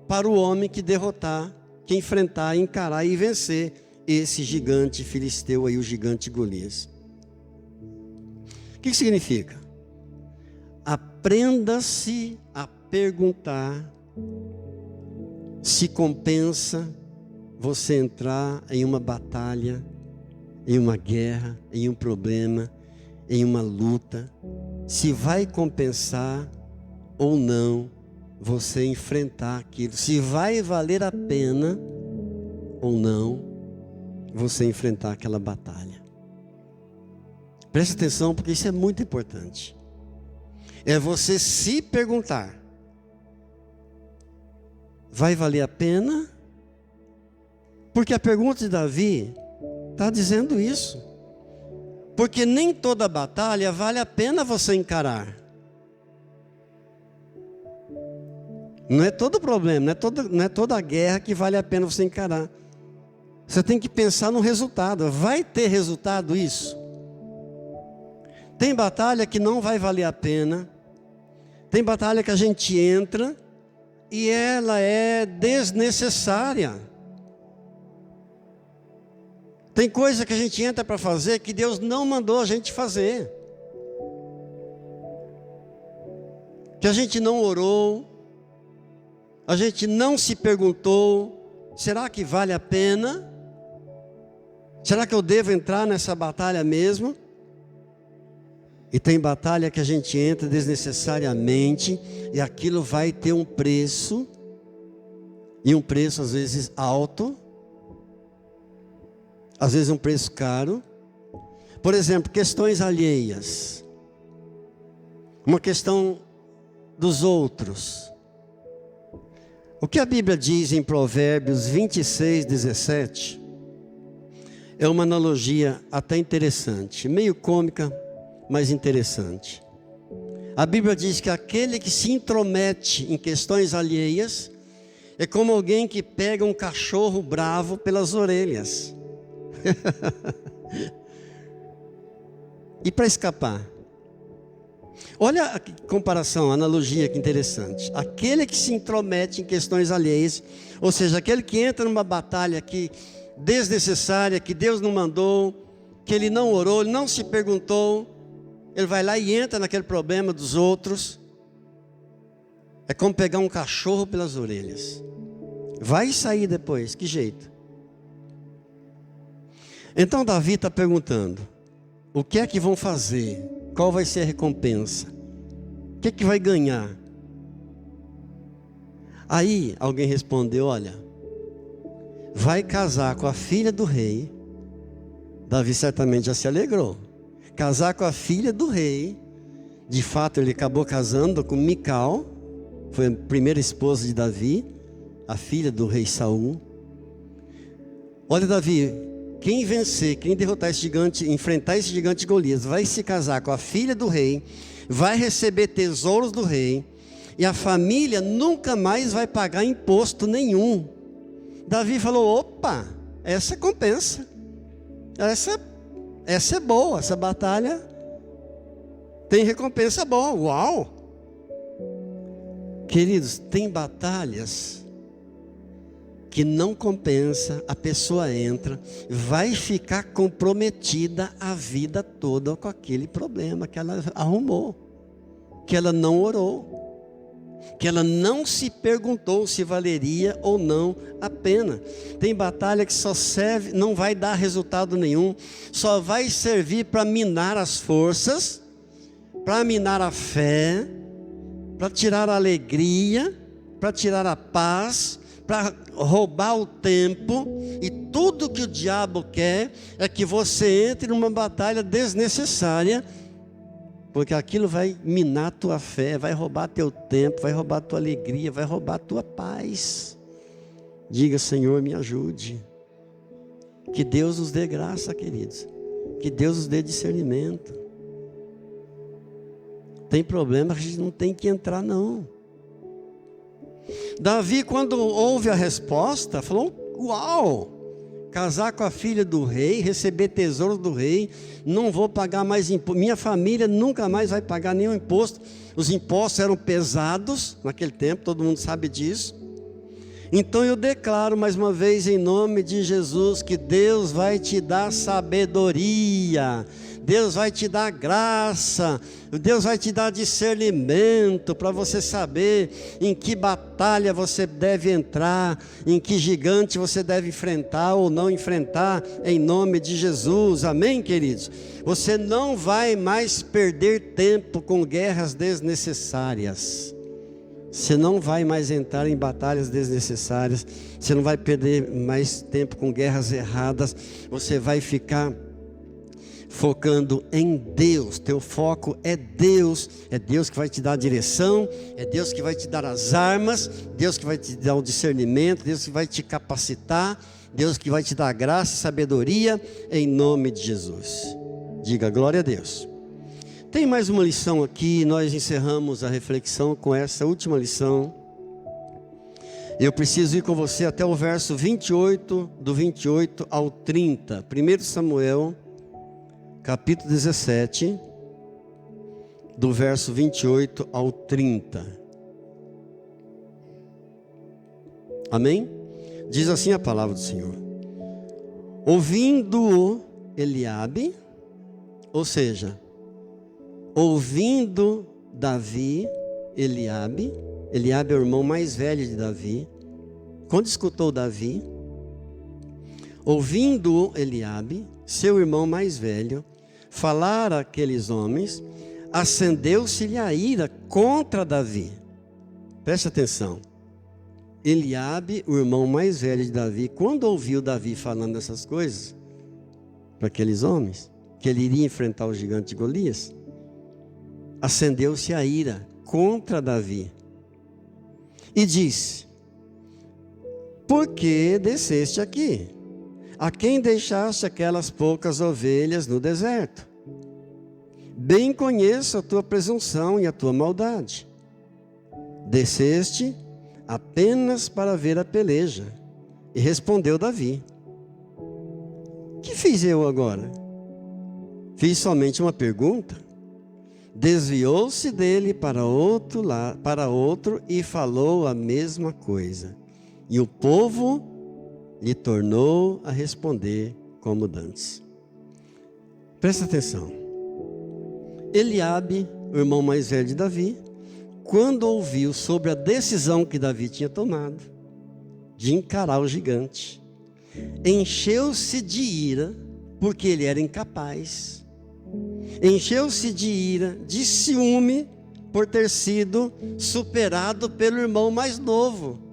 para o homem que derrotar, que enfrentar, encarar e vencer esse gigante filisteu aí, o gigante Golias? O que significa? Aprenda-se a perguntar se compensa você entrar em uma batalha, em uma guerra, em um problema, em uma luta, se vai compensar ou não você enfrentar aquilo, se vai valer a pena ou não você enfrentar aquela batalha. Preste atenção, porque isso é muito importante. É você se perguntar: vai valer a pena? Porque a pergunta de Davi está dizendo isso. Porque nem toda batalha vale a pena você encarar. Não é todo problema, não é toda guerra que vale a pena você encarar. Você tem que pensar no resultado. Vai ter resultado isso? Tem batalha que não vai valer a pena. Tem batalha que a gente entra e ela é desnecessária. Tem coisa que a gente entra para fazer que Deus não mandou a gente fazer. Que a gente não orou, a gente não se perguntou: será que vale a pena? Será que eu devo entrar nessa batalha mesmo? E tem batalha que a gente entra desnecessariamente e aquilo vai ter um preço, e um preço às vezes alto, às vezes um preço caro. Por exemplo, questões alheias, uma questão dos outros. O que a Bíblia diz em Provérbios 26, 17, é uma analogia até interessante, meio cômica, mas interessante. A Bíblia diz que aquele que se intromete em questões alheias é como alguém que pega um cachorro bravo pelas orelhas. E para escapar? Olha a comparação, a analogia que interessante. Aquele que se intromete em questões alheias, ou seja, aquele que entra numa batalha que desnecessária, que Deus não mandou, que ele não orou, ele não se perguntou, ele vai lá e entra naquele problema dos outros. É como pegar um cachorro pelas orelhas. Vai sair depois, que jeito? Então Davi está perguntando: o que é que vão fazer? Qual vai ser a recompensa? O que é que vai ganhar? Aí alguém respondeu: olha, vai casar com a filha do rei. Davi certamente já se alegrou. Casar com a filha do rei. De fato ele acabou casando com Mical, foi a primeira esposa de Davi, a filha do rei Saul. Olha, Davi, quem vencer, quem derrotar esse gigante, enfrentar esse gigante Golias, vai se casar com a filha do rei, vai receber tesouros do rei, e a família nunca mais vai pagar imposto nenhum. Davi falou: opa, essa compensa, essa é boa, essa batalha tem recompensa boa. Uau! Queridos, tem batalhas que não compensa, a pessoa entra, vai ficar comprometida a vida toda com aquele problema que ela arrumou, que ela não orou, que ela não se perguntou se valeria ou não a pena. Tem batalha que só serve, não vai dar resultado nenhum, só vai servir para minar as forças, para minar a fé, para tirar a alegria, para tirar a paz, para roubar o tempo. E tudo que o diabo quer é que você entre numa batalha desnecessária, porque aquilo vai minar a tua fé, vai roubar teu tempo, vai roubar a tua alegria, vai roubar a tua paz. Diga: Senhor, me ajude. Que Deus nos dê graça, queridos, que Deus nos dê discernimento. Tem problema que a gente não tem que entrar, não. Davi, quando ouve a resposta, falou: uau, casar com a filha do rei, receber tesouros do rei, não vou pagar mais imposto, minha família nunca mais vai pagar nenhum imposto. Os impostos eram pesados naquele tempo, todo mundo sabe disso. Então eu declaro mais uma vez, em nome de Jesus, que Deus vai te dar sabedoria, Deus vai te dar graça, Deus vai te dar discernimento para você saber em que batalha você deve entrar, em que gigante você deve enfrentar ou não enfrentar, em nome de Jesus. Amém, queridos? Você não vai mais perder tempo com guerras desnecessárias. Você não vai mais entrar em batalhas desnecessárias. Você não vai perder mais tempo com guerras erradas. Você vai ficar focando em Deus. Teu foco é Deus. É Deus que vai te dar a direção, é Deus que vai te dar as armas, Deus que vai te dar o discernimento, Deus que vai te capacitar, Deus que vai te dar graça e sabedoria, em nome de Jesus. Diga glória a Deus. Tem mais uma lição aqui, nós encerramos a reflexão com essa última lição. Eu preciso ir com você até o verso 28, do 28 ao 30. 1 Samuel, capítulo 17, do verso 28 ao 30. Amém? Diz assim a palavra do Senhor: ouvindo Eliabe, ou seja, ouvindo Davi, Eliabe é o irmão mais velho de Davi. Quando escutou Davi, ouvindo Eliabe, seu irmão mais velho, falar aqueles homens, acendeu-se-lhe a ira contra Davi. Preste atenção. Eliabe, o irmão mais velho de Davi, quando ouviu Davi falando essas coisas para aqueles homens, que ele iria enfrentar o gigante Golias, acendeu-se a ira contra Davi e disse: por que desceste aqui? A quem deixaste aquelas poucas ovelhas no deserto? Bem conheço a tua presunção e a tua maldade. Desceste apenas para ver a peleja. E respondeu Davi: que fiz eu agora? Fiz somente uma pergunta. Desviou-se dele para outro e falou a mesma coisa. E o povo lhe tornou a responder como dantes. Presta atenção. Eliabe, o irmão mais velho de Davi, quando ouviu sobre a decisão que Davi tinha tomado de encarar o gigante, encheu-se de ira, porque ele era incapaz. Encheu-se de ira, de ciúme, por ter sido superado pelo irmão mais novo.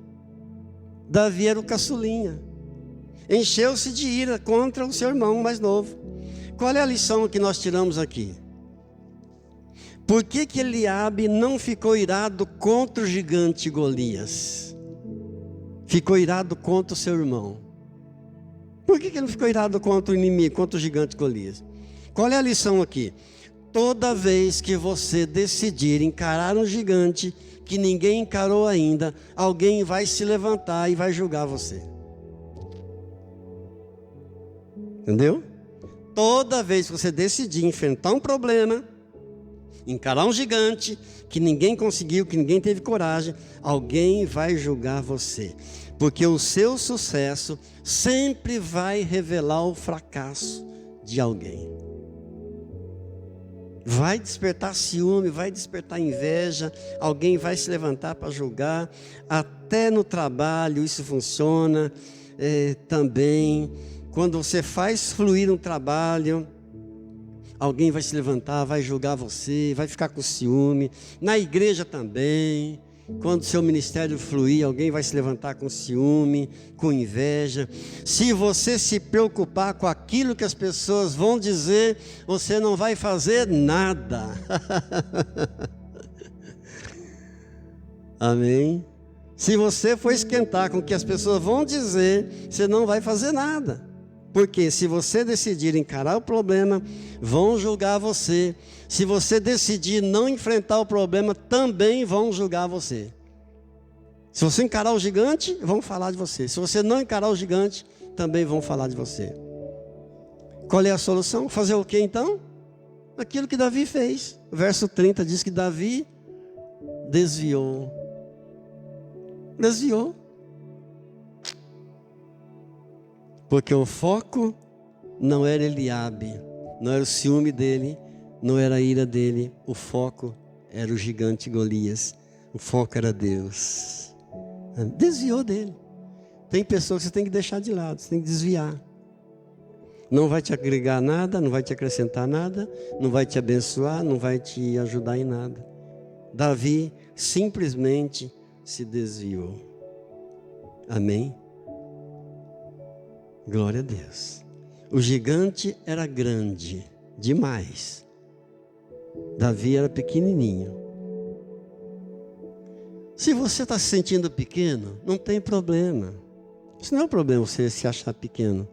Davi era o caçulinha. Encheu-se de ira contra o seu irmão mais novo. Qual é a lição que nós tiramos aqui? Por que Eliabe não ficou irado contra o gigante Golias? Ficou irado contra o seu irmão. Por que ele não ficou irado contra o inimigo, contra o gigante Golias? Qual é a lição aqui? Toda vez que você decidir encarar um gigante que ninguém encarou ainda, alguém vai se levantar e vai julgar você. Entendeu? Toda vez que você decidir enfrentar um problema, encarar um gigante que ninguém conseguiu, que ninguém teve coragem, alguém vai julgar você. Porque o seu sucesso sempre vai revelar o fracasso de alguém. Vai despertar ciúme, vai despertar inveja, alguém vai se levantar para julgar. Até no trabalho isso funciona também. Quando você faz fluir um trabalho, alguém vai se levantar, vai julgar você, vai ficar com ciúme. Na igreja também, quando o seu ministério fluir, alguém vai se levantar com ciúme, com inveja. Se você se preocupar com aquilo que as pessoas vão dizer, você não vai fazer nada. Amém? Se você for esquentar com o que as pessoas vão dizer, você não vai fazer nada. Porque se você decidir encarar o problema, vão julgar você. Se você decidir não enfrentar o problema, também vão julgar você. Se você encarar o gigante, vão falar de você. Se você não encarar o gigante, também vão falar de você. Qual é a solução? Fazer o que então? Aquilo que Davi fez. O verso 30 diz que Davi desviou. Desviou. Porque o foco não era Eliabe, não era o ciúme dele, não era a ira dele. O foco era o gigante Golias. O foco era Deus. Desviou dele. Tem pessoas que você tem que deixar de lado, você tem que desviar. Não vai te agregar nada, não vai te acrescentar nada, não vai te abençoar, não vai te ajudar em nada. Davi simplesmente se desviou. Amém? Glória a Deus. O gigante era grande demais. Davi era pequenininho. Se você está se sentindo pequeno, não tem problema. Isso não é um problema você se achar pequeno.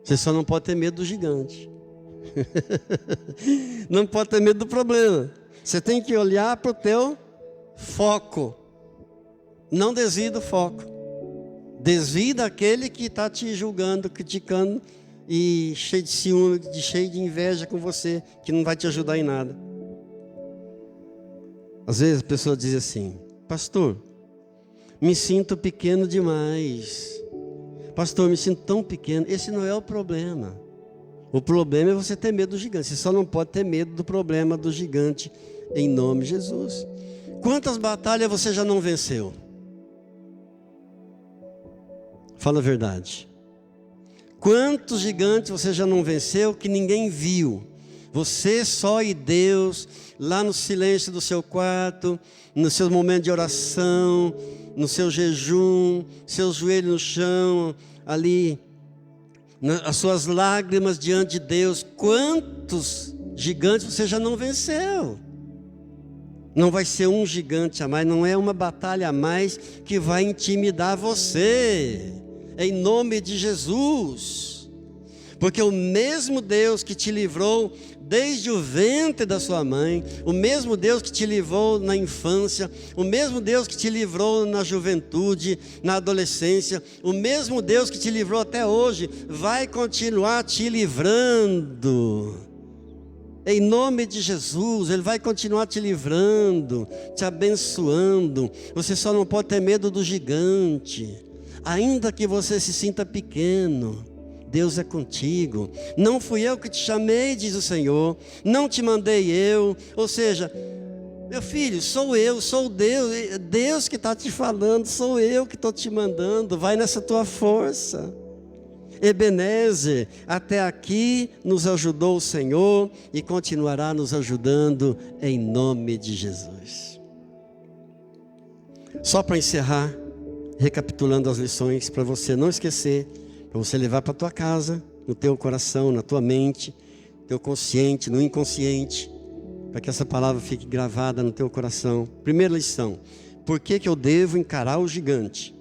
Você só não pode ter medo do gigante. Não pode ter medo do problema. Você tem que olhar para o teu foco. Não desvie do foco. Desvie daquele que está te julgando, criticando e cheio de ciúme, cheio de inveja com você, que não vai te ajudar em nada. Às vezes a pessoa diz assim: pastor, me sinto pequeno demais. Pastor, me sinto tão pequeno. Esse não é o problema. O problema é você ter medo do gigante. Você só não pode ter medo do problema do gigante, em nome de Jesus. Quantas batalhas você já não venceu? Fala a verdade. Quantos gigantes você já não venceu que ninguém viu? Você só e Deus, lá no silêncio do seu quarto, no seu momento de oração, no seu jejum, seus joelhos no chão, ali, as suas lágrimas diante de Deus. Quantos gigantes você já não venceu? Não vai ser um gigante a mais, não é uma batalha a mais que vai intimidar você, em nome de Jesus. Porque o mesmo Deus que te livrou desde o ventre da sua mãe, o mesmo Deus que te livrou na infância, o mesmo Deus que te livrou na juventude, na adolescência, o mesmo Deus que te livrou até hoje, vai continuar te livrando. Em nome de Jesus, Ele vai continuar te livrando, te abençoando. Você só não pode ter medo do gigante, ainda que você se sinta pequeno. Deus é contigo. Não fui eu que te chamei, diz o Senhor, não te mandei eu. Ou seja, meu filho, sou eu, sou Deus, Deus que está te falando, sou eu que estou te mandando. Vai nessa tua força. Ebenezer, até aqui nos ajudou o Senhor e continuará nos ajudando em nome de Jesus. Só para encerrar, recapitulando as lições, para você não esquecer, para você levar para a tua casa, no teu coração, na tua mente, no teu consciente, no inconsciente, para que essa palavra fique gravada no teu coração. Primeira lição: por que eu devo encarar o gigante?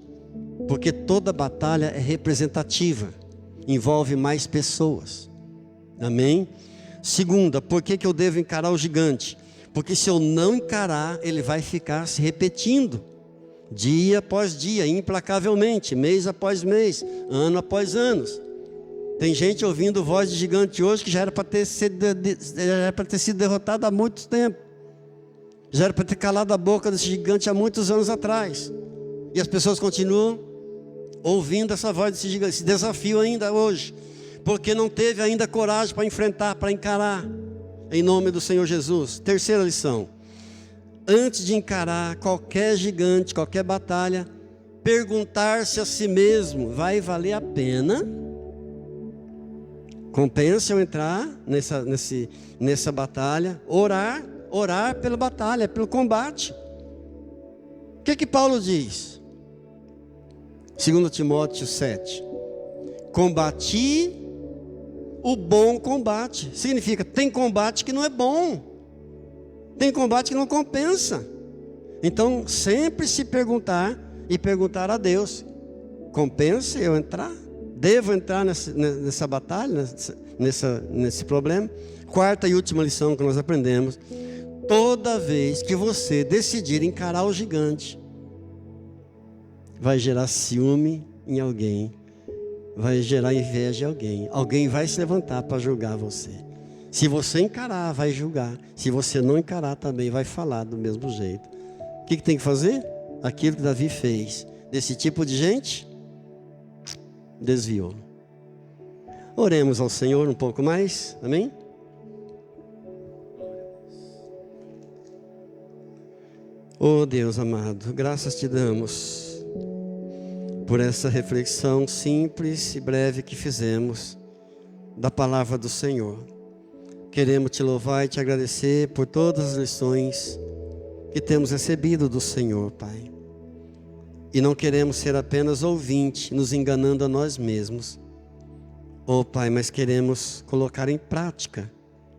Porque toda batalha é representativa, envolve mais pessoas. Amém? Segunda, por que eu devo encarar o gigante? Porque se eu não encarar, ele vai ficar se repetindo, dia após dia, implacavelmente, mês após mês, ano após ano. Tem gente ouvindo voz de gigante hoje que já era para ter sido derrotado há muito tempo, já era para ter calado a boca desse gigante há muitos anos atrás, e as pessoas continuam ouvindo essa voz desse gigante, esse desafio ainda hoje, porque não teve ainda coragem para enfrentar, para encarar, em nome do Senhor Jesus. Terceira lição: antes de encarar qualquer gigante, qualquer batalha, perguntar-se a si mesmo: vai valer a pena? Compensa eu entrar nessa batalha? Orar pela batalha, pelo combate. O que Paulo diz? 2 Timóteo 7: combati o bom combate. Significa, tem combate que não é bom, tem combate que não compensa. Então, sempre se perguntar e perguntar a Deus: compensa eu entrar? Devo entrar nessa batalha, nesse problema? Quarta e última lição que nós aprendemos: toda vez que você decidir encarar o gigante, vai gerar ciúme em alguém, vai gerar inveja em alguém. Alguém vai se levantar para julgar você. Se você encarar, vai julgar. Se você não encarar, também vai falar do mesmo jeito. O que tem que fazer? Aquilo que Davi fez. Desse tipo de gente, desviou. Oremos ao Senhor um pouco mais. Amém? Oh Deus amado, graças te damos por essa reflexão simples e breve que fizemos da palavra do Senhor. Queremos te louvar e te agradecer por todas as lições que temos recebido do Senhor, Pai. E não queremos ser apenas ouvinte, nos enganando a nós mesmos. Oh Pai, mas queremos colocar em prática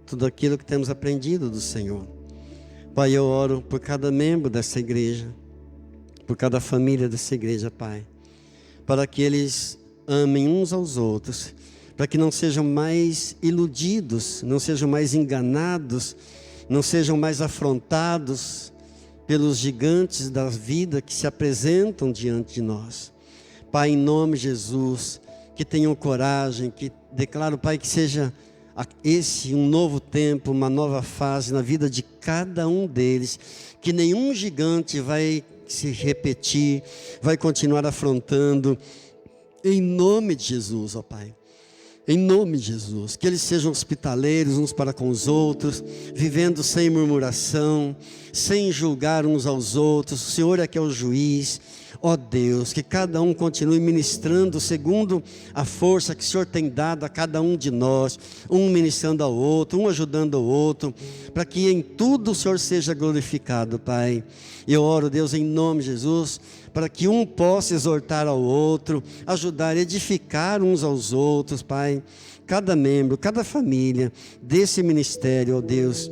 tudo aquilo que temos aprendido do Senhor. Pai, eu oro por cada membro dessa igreja, por cada família dessa igreja, Pai, para que eles amem uns aos outros, para que não sejam mais iludidos, não sejam mais enganados, não sejam mais afrontados pelos gigantes da vida que se apresentam diante de nós. Pai, em nome de Jesus, que tenham coragem, que declaro, Pai, que seja esse um novo tempo, uma nova fase na vida de cada um deles, que nenhum gigante vai se repetir, vai continuar afrontando, em nome de Jesus, ó Pai. Em nome de Jesus, que eles sejam hospitaleiros uns para com os outros, vivendo sem murmuração, sem julgar uns aos outros. O Senhor é que é o juiz. Ó Deus, que cada um continue ministrando segundo a força que o Senhor tem dado a cada um de nós, um ministrando ao outro, um ajudando ao outro, para que em tudo o Senhor seja glorificado, Pai. Eu oro, Deus, em nome de Jesus, para que um possa exortar ao outro, ajudar, edificar uns aos outros, Pai. Cada membro, cada família desse ministério, ó Deus,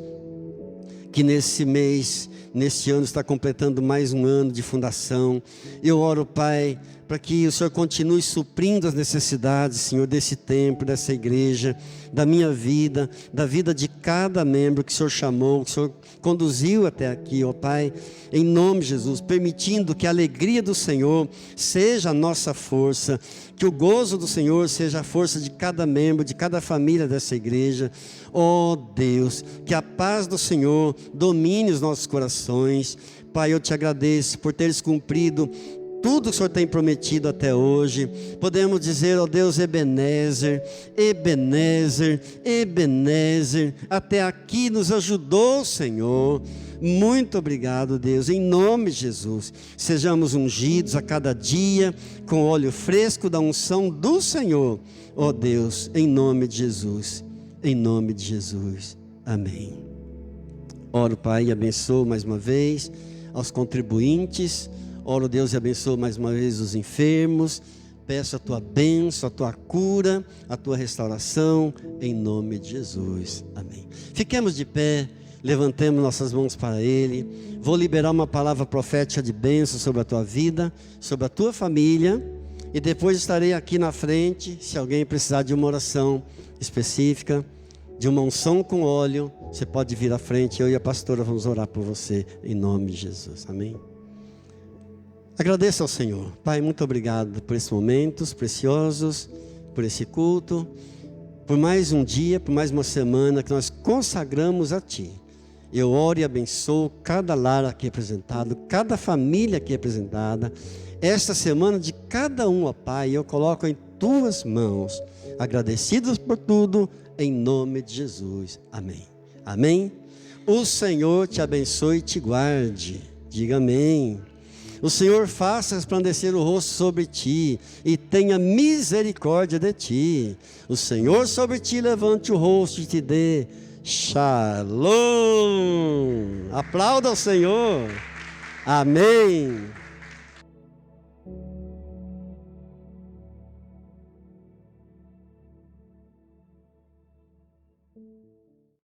que nesse mês, neste ano, está completando mais um ano de fundação. Eu oro, Pai, para que o Senhor continue suprindo as necessidades, Senhor, desse templo, dessa igreja, da minha vida, da vida de cada membro que o Senhor chamou, que o Senhor conduziu até aqui, ó Pai, em nome de Jesus, permitindo que a alegria do Senhor seja a nossa força, que o gozo do Senhor seja a força de cada membro, de cada família dessa igreja. Ó Deus, que a paz do Senhor domine os nossos corações. Pai, eu te agradeço por teres cumprido tudo que o Senhor tem prometido até hoje. Podemos dizer, ó Deus, Ebenezer, Ebenezer, Ebenezer, até aqui nos ajudou, Senhor. Muito obrigado, Deus, em nome de Jesus. Sejamos ungidos a cada dia com o óleo fresco da unção do Senhor, ó Deus, em nome de Jesus, em nome de Jesus, amém. Oro, Pai, e abençoo mais uma vez aos contribuintes. Oro, Deus, e abençoo mais uma vez os enfermos. Peço a tua bênção, a tua cura, a tua restauração, em nome de Jesus, amém. Fiquemos de pé, levantemos nossas mãos para Ele. Vou liberar uma palavra profética de bênção sobre a tua vida, sobre a tua família, e depois estarei aqui na frente, se alguém precisar de uma oração específica, de uma unção com óleo, você pode vir à frente, eu e a pastora vamos orar por você, em nome de Jesus, amém. Agradeço ao Senhor. Pai, muito obrigado por esses momentos preciosos, por esse culto, por mais um dia, por mais uma semana que nós consagramos a Ti. Eu oro e abençoo cada lar aqui representado, cada família aqui representada. Esta semana de cada um, ó Pai, eu coloco em Tuas mãos, agradecidos por tudo, em nome de Jesus. Amém. Amém. O Senhor te abençoe e te guarde. Diga amém. O Senhor faça resplandecer o rosto sobre ti e tenha misericórdia de ti. O Senhor sobre ti levante o rosto e te dê shalom. Aplauda o Senhor. Amém.